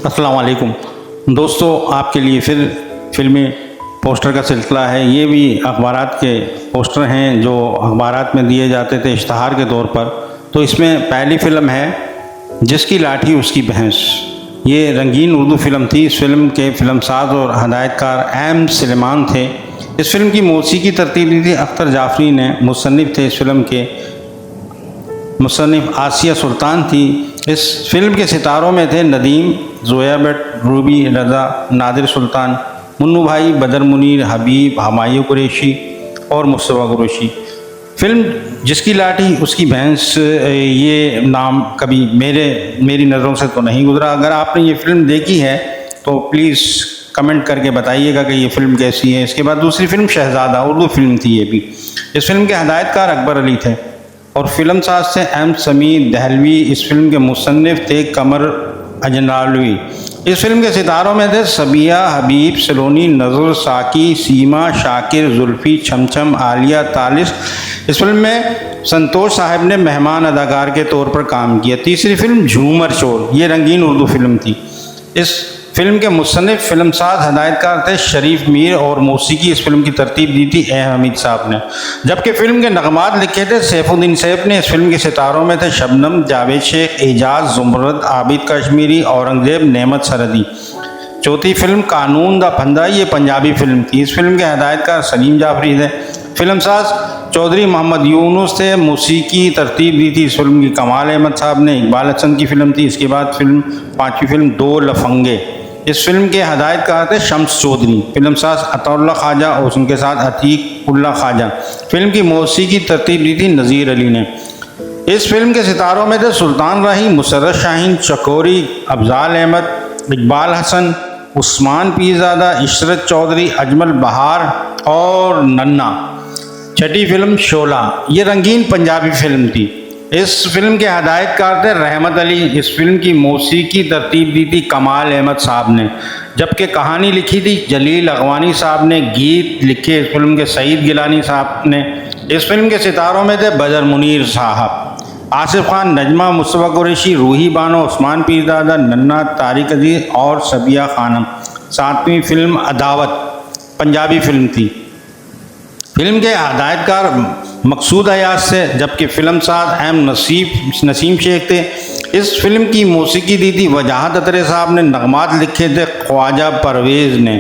السلام علیکم دوستو، آپ کے لیے پھر فلمی پوسٹر کا سلسلہ ہے۔ یہ بھی اخبارات کے پوسٹر ہیں جو اخبارات میں دیے جاتے تھے اشتہار کے طور پر۔ تو اس میں پہلی فلم ہے جس کی لاٹھی اس کی بھینس۔ یہ رنگین اردو فلم تھی۔ اس فلم کے فلم ساز اور ہدایت کار ایم سلیمان تھے۔ اس فلم کی موسیقی ترتیب دی تھی اختر جعفری نے۔ مصنف تھے اس فلم کے مصنف آسیہ سلطان تھی۔ اس فلم کے ستاروں میں تھے ندیم، زویا بٹ، روبی رضا، نادر سلطان، منو بھائی، بدر منیر، حبیب، ہمایوں قریشی اور مصطفیٰ قریشی۔ فلم جس کی لاٹھی اس کی بھینس، یہ نام کبھی میری نظروں سے تو نہیں گزرا۔ اگر آپ نے یہ فلم دیکھی ہے تو پلیز کمنٹ کر کے بتائیے گا کہ یہ فلم کیسی ہے۔ اس کے بعد دوسری فلم شہزادہ، اردو فلم تھی یہ بھی۔ اس فلم کے ہدایت کار اکبر علی تھے اور فلم ساز تھے ایم سمیع دہلوی۔ اس فلم کے مصنف تھے قمر اجنالوی۔ اس فلم کے ستاروں میں تھے صبیہ، حبیب، سلونی، نذر، ساکی، سیما، شاکر، زلفی، چھم، عالیہ، تالش۔ اس فلم میں سنتوش صاحب نے مہمان اداکار کے طور پر کام کیا۔ تیسری فلم جھومر چور، یہ رنگین اردو فلم تھی۔ اس فلم کے مصنف، فلم ساز، ہدایت کار تھے شریف میر اور موسیقی اس فلم کی ترتیب دی تھی اے حمید صاحب نے، جبکہ فلم کے نغمات لکھے تھے سیف الدین سیف نے۔ اس فلم کے ستاروں میں تھے شبنم، جاوید شیخ، اعجاز، زمرد، عابد کشمیری، اورنگزیب، نعمت سرحدی۔ چوتھی فلم قانون دا پھندا، یہ پنجابی فلم تھی۔ اس فلم کے ہدایت کار سلیم جعفری تھے۔ فلم ساز چودھری محمد یونس تھے۔ موسیقی ترتیب دی تھی اس فلم کی کمال احمد صاحب نے۔ اقبال حسن کی فلم تھی۔ اس کے بعد پانچویں فلم دو لفنگے۔ اس فلم کے ہدایت کار تھے شمس چودھری۔ فلم ساز عطا اللہ خواجہ اور ان کے ساتھ عتیق اللہ خواجہ۔ فلم کی موسیقی ترتیب دی تھی نذیر علی نے۔ اس فلم کے ستاروں میں تھے سلطان راہی، مسرت شاہین، چکوری، افضال احمد، اقبال حسن، عثمان پیرزادہ، عشرت چودھری، اجمل بہار اور ننا۔ چھٹی فلم شعلہ، یہ رنگین پنجابی فلم تھی۔ اس فلم کے ہدایت کار تھے رحمت علی۔ اس فلم کی موسیقی ترتیب دی تھی کمال احمد صاحب نے، جبکہ کہانی لکھی تھی جلیل اغوانی صاحب نے۔ گیت لکھے اس فلم کے سعید گیلانی صاحب نے۔ اس فلم کے ستاروں میں تھے بدر منیر صاحب، آصف خان، نجمہ، مصطفیٰ قریشی، روحی بانو، عثمان پیرزادہ، ننا، طارق عزیز اور صبیہ خانم۔ ساتویں فلم عداوت، پنجابی فلم تھی۔ فلم کے ہدایت کار مقصود ایاز سے، جبکہ فلم ساز ایم نسیم شیخ تھے۔ اس فلم کی موسیقی دی تھی وجاہت اطہر صاحب نے۔ نغمات لکھے تھے خواجہ پرویز نے۔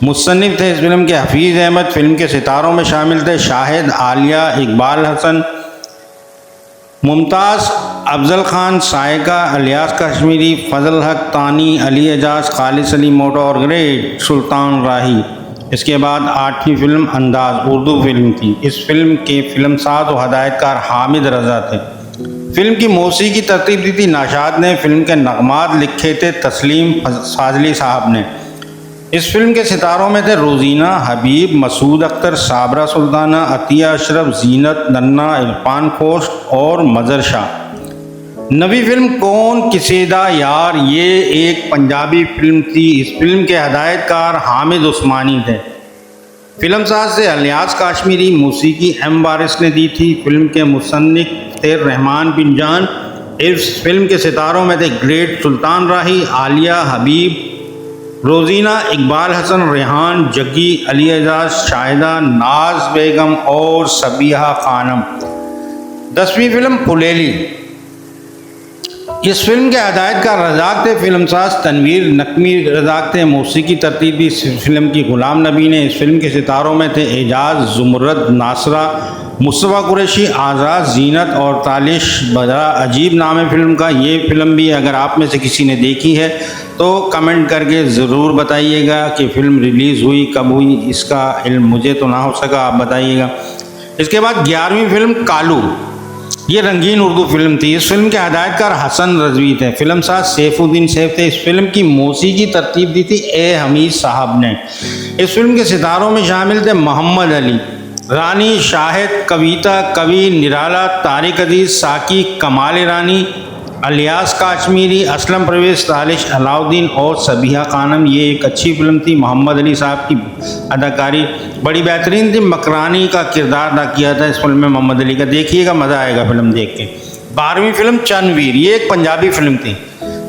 مصنف تھے اس فلم کے حفیظ احمد۔ فلم کے ستاروں میں شامل تھے شاہد، عالیہ، اقبال حسن، ممتاز، افضل خان، سائقہ، الیاس کشمیری، فضل حق تانی، علی اعجاز، خالص علی موٹا اور گریٹ سلطان راہی۔ اس کے بعد آٹھویں فلم انداز، اردو فلم تھی۔ اس فلم کے فلم ساز و ہدایت کار حامد رضا تھے۔ فلم کی موسیقی ترتیب دی تھی ناشاد نے۔ فلم کے نغمات لکھے تھے تسلیم فاضلی صاحب نے۔ اس فلم کے ستاروں میں تھے روزینہ، حبیب، مسعود اختر، صابرہ سلطانہ، عطیہ اشرف، زینت، ننا، عرفان کھوسٹ اور مظہر شاہ۔ نویں فلم کون کسیدہ یار، یہ ایک پنجابی فلم تھی۔ اس فلم کے ہدایت کار حامد عثمانی تھے۔ فلم ساز سے الیاس کشمیری۔ موسیقی ایم وارث نے دی تھی۔ فلم کے مصنف تھے رحمان بن جان۔ اس فلم کے ستاروں میں تھے گریٹ سلطان راہی، عالیہ، حبیب، روزینہ، اقبال حسن، ریحان، جگی، علی اعجاز، شاہدہ، ناز بیگم اور صبیحہ خانم۔ 10ویں فلم پھلیلی، اس فلم کے ہدایت کار رزاق تھے۔ فلم ساز تنویر نقوی رزاق تھے۔ موسیقی ترتیب دی اس فلم کی غلام نبی نے۔ اس فلم کے ستاروں میں تھے اعجاز، زمرد، ناصرہ، مصطفیٰ قریشی، آزاد، زینت اور تالش۔ بڑا عجیب نام ہے فلم کا۔ یہ فلم بھی اگر آپ میں سے کسی نے دیکھی ہے تو کمنٹ کر کے ضرور بتائیے گا کہ فلم ریلیز ہوئی کب ہوئی، اس کا علم مجھے تو نہ ہو سکا، آپ بتائیے گا۔ اس کے بعد 11ویں فلم کالو، یہ رنگین اردو فلم تھی۔ اس فلم کے ہدایت کار حسن رضوی تھے۔ فلم ساز سیف الدین سیف تھے۔ اس فلم کی موسیقی ترتیب دی تھی اے حمید صاحب نے۔ اس فلم کے ستاروں میں شامل تھے محمد علی، رانی، شاہد، کویتا، کبھی، نرالا، طارق عزیز، ساکی، کمال رانی، الیاس کشمیری، اسلم پرویز، تالش، علاؤدین اور صبیحہ خانم۔ یہ ایک اچھی فلم تھی۔ محمد علی صاحب کی اداکاری بڑی بہترین تھی۔ مکرانی کا کردار ادا کیا تھا اس فلم میں محمد علی کا۔ دیکھیے گا، مزہ آئے گا فلم دیکھ کے۔ 12ویں فلم چند ویر، یہ ایک پنجابی فلم تھی۔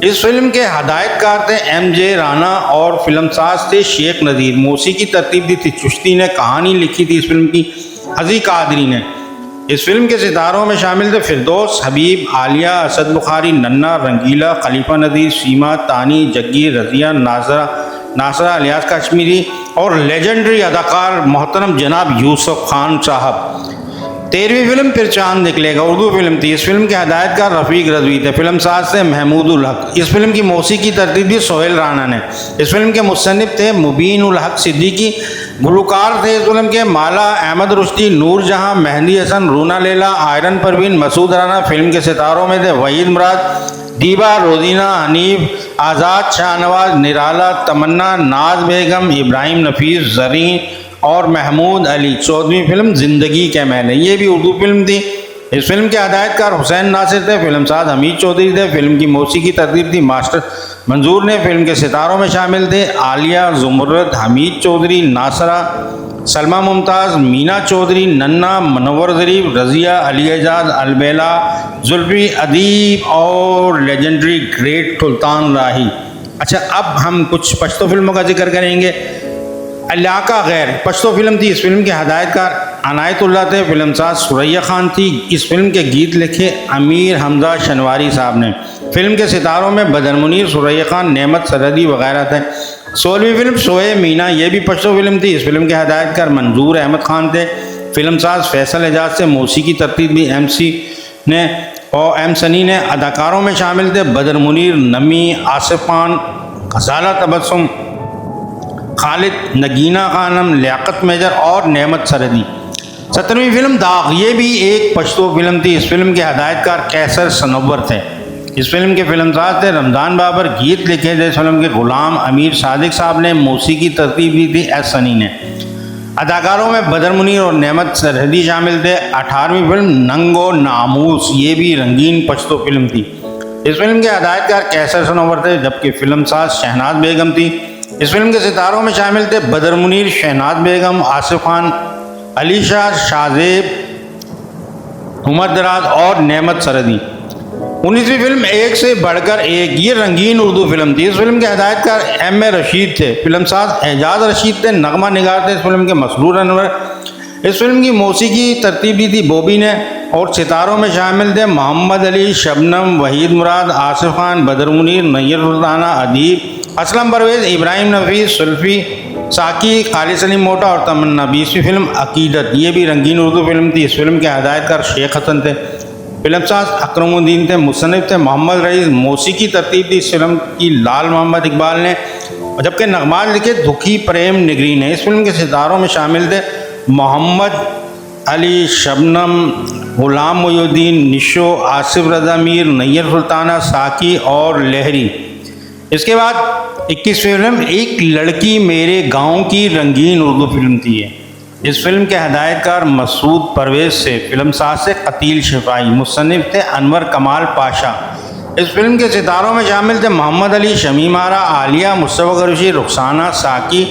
اس فلم کے ہدایت کار تھے ایم جے رانا اور فلم ساز تھے شیخ نذیر. موسیقی ترتیب دی تھی چشتی نے. کہانی لکھی تھی اس فلم کی عزیز قادری نے. اس فلم کے ستاروں میں شامل تھے فردوس حبیب، عالیہ، اسد بخاری، ننا، رنگیلا، خلیفہ نذیر، سیما، تانی، جگی، رضیہ، ناصرہ الیاس کشمیری اور لیجنڈری اداکار محترم جناب یوسف خان صاحب. 13ویں فلم پھر چاند نکلے گا اردو فلم تھی. اس فلم کے ہدایت کار رفیق رضوی تھے. فلم ساز تھے محمود الحق. اس فلم کی موسیقی ترتیب دی سہیل رانا نے. اس فلم کے مصنف تھے مبین الحق صدیقی. گلوکار تھے اس فلم کے مالا، احمد رشدی، نور جہاں، مہندی حسن، رونا لیلا، آئرن پروین، مسعود رانا. فلم کے ستاروں میں تھے وحید مراد، دیبا، روزینہ، حنیف، آزاد، شاہ نواز، نرالا، تمنا، ناز بیگم، ابراہیم نفیس، زرین اور محمود علی. 14ویں فلم زندگی کے محل. یہ بھی اردو فلم تھی. اس فلم کے ہدایت کار حسین ناصر تھے. فلم ساز حمید چودھری تھے. فلم کی موسیقی ترتیب تھی ماسٹر منظور نے. فلم کے ستاروں میں شامل تھے عالیہ، زمرد، حمید چودھری، ناصرہ، سلمہ ممتاز، مینا چودھری، ننا، منور ظریف، رضیہ، علی اعجاز، البیلا، زلفی، ادیب اور لیجنڈری گریٹ سلطان راہی. اچھا، اب ہم کچھ پشتو فلموں کا ذکر کریں گے. علاقہ غیر پشتو فلم تھی. اس فلم کے ہدایت کار عنایت اللہ تھے. فلم ساز سریا خان تھی. اس فلم کے گیت لکھے امیر حمزہ شنواری صاحب نے. فلم کے ستاروں میں بدر منیر، سریا خان، نعمت سرحدی وغیرہ تھے. 16ویں فلم سوئے مینا. یہ بھی پشتو فلم تھی. اس فلم کے ہدایت کار منظور احمد خان تھے. فلم ساز فیصل اعجاز سے. موسیقی ترتیب بھی ایم سنی نے. اداکاروں میں شامل تھے بدر منیر، نمی، آصف خان، غزالہ تبسم، خالد، نگینہ خانم، لیاقت میجر اور نعمت سرحدی. 17ویں فلم داغ. یہ بھی ایک پشتو فلم تھی. اس فلم کے ہدایت کار کیسر سنور تھے. اس فلم کے فلم ساز تھے رمضان بابر. گیت لکھے تھے اس فلم کے غلام امیر صادق صاحب نے. موسیقی ترتیب دی تھی ایس سنی نے. اداکاروں میں بدر منیر اور نعمت سرحدی شامل تھے. 18ویں فلم ننگ و ناموس. یہ بھی رنگین پشتو فلم تھی. اس فلم کے ہدایت کار کیسر سنور تھے جبکہ فلم ساز شہناز بیگم تھی. اس فلم کے ستاروں میں شامل تھے بدر منیر، شہناز بیگم، آصف خان، علی شاہ، شاہزیب، عمر دراز اور نعمت سرحدی. 19ویں فلم ایک سے بڑھ کر ایک. یہ رنگین اردو فلم تھی. اس فلم کے ہدایت کار ایم اے رشید تھے. فلم ساز اعجاز رشید تھے. نغمہ نگار تھے اس فلم کے مسرور انور. اس فلم کی موسیقی ترتیب دی تھی بوبی نے. اور ستاروں میں شامل تھے محمد علی، شبنم، وحید مراد، آصف خان، بدر منیر، نیر سلطانہ، ادیب، اسلم پرویز، ابراہیم نفیس، سلفی، ساکی، خالد سلیم موٹا اور تمنا. 20ویں فلم عقیدت. یہ بھی رنگین اردو فلم تھی. اس فلم کے ہدایت کار شیخ حسن تھے. فلم ساز اکرم الدین تھے. مصنف تھے محمد رئیس. موسیقی ترتیب دی اس فلم کی لال محمد اقبال نے جبکہ نغمات لکھے دکھی پریم نگری نے. اس فلم کے ستاروں میں شامل تھے محمد علی، شبنم، غلام محی الدین، نشو، آصف رضا میر، نیر سلطانہ، ساکی اور لہری. اس کے بعد 21ویں فلم ایک لڑکی میرے گاؤں کی. رنگین اردو فلم تھی یہ. اس فلم کے ہدایت کار مسعود پرویز سے. فلم ساز سے قتیل شفائی. مصنف تھے انور کمال پاشا. اس فلم کے ستاروں میں شامل تھے محمد علی، شمیم آرا، عالیہ، مصطفیٰ قریشی، رخسانہ، ساکی،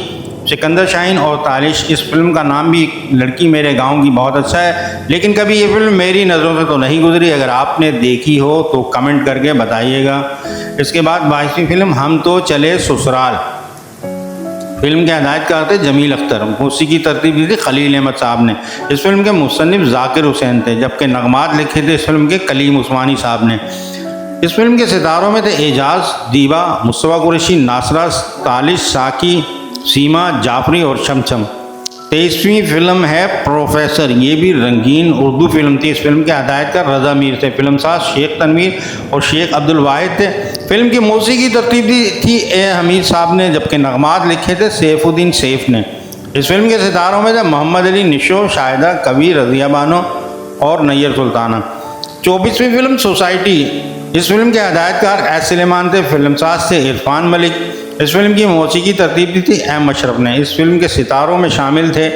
سکندر شاہین اور تالش. اس فلم کا نام بھی لڑکی میرے گاؤں کی بہت اچھا ہے لیکن کبھی یہ فلم میری نظروں سے تو نہیں گزری. اگر آپ نے دیکھی ہو تو کمنٹ کر کے بتائیے گا. اس کے بعد 22ویں فلم ہم تو چلے سسرال. فلم کے ہدایت کار تھے جمیل اختر. موسیقی ترتیب دی تھی خلیل احمد صاحب نے. اس فلم کے مصنف ذاکر حسین تھے جبکہ نغمات لکھے تھے اس فلم کے کلیم عثمانی صاحب نے. اس فلم کے ستاروں میں تھے اعجاز، دیبا، مصطفیٰ قریشی، ناصرہ، تالش، ساکی، سیما، جعفری اور چھم. 23ویں فلم ہے پروفیسر. یہ بھی رنگین اردو فلم تھی. اس فلم کے ہدایت کار رضا میر تھے. فلم ساز شیخ تنویر اور شیخ عبد الواحد تھے. فلم کی موسیقی ترتیب دی تھی اے حمید صاحب نے جبکہ نغمات لکھے تھے سیف الدین سیف نے. اس فلم کے ستاروں میں تھے محمد علی، نشو، شاہدہ، کبیر، رضیہ بانو اور نیر سلطانہ. 24ویں فلم سوسائٹی. اس فلم کے ہدایت کار ایس سلیمان تھے. فلم ساز تھے عرفان ملک. اس فلم کی موسیقی ترتیب دی تھی ایم اشرف نے. اس فلم کے ستاروں میں شامل تھے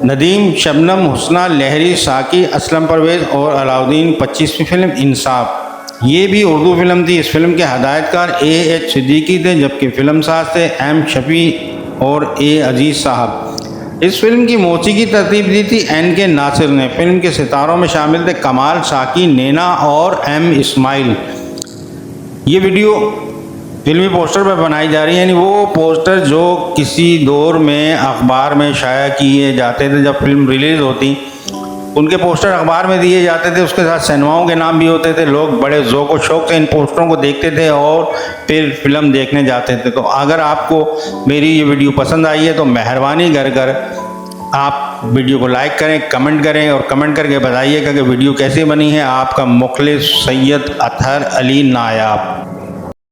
ندیم، شبنم، حسنہ، لہری، ساکی، اسلم پرویز اور علاؤدین. 25ویں فلم انصاف. یہ بھی اردو فلم تھی. اس فلم کے ہدایت کار اے ایچ صدیقی تھے جبکہ فلم ساز تھے ایم شفیع اور اے عزیز صاحب. اس فلم کی موسیقی ترتیب دی تھی این کے ناصر نے. فلم کے ستاروں میں شامل تھے کمال، ساکی، نینا اور ایم اسماعیل. یہ ویڈیو فلمی پوسٹر پہ بنائی جا رہی ہے، یعنی وہ پوسٹر جو کسی دور میں اخبار میں شائع کیے جاتے تھے، جب فلم ریلیز ہوتی ان کے پوسٹر اخبار میں دیے جاتے تھے، اس کے ساتھ سینماؤں کے نام بھی ہوتے تھے، لوگ بڑے ذوق و شوق سے ان پوسٹروں کو دیکھتے تھے اور پھر فلم دیکھنے جاتے تھے۔ تو اگر آپ کو میری یہ ویڈیو پسند آئی ہے تو مہربانی کر آپ ویڈیو کو لائک کریں، کمنٹ کریں اور کمنٹ کر کے بتائیے کہ ویڈیو کیسی بنی ہے۔ آپ کا مخلص سید اطہر علی نایاب۔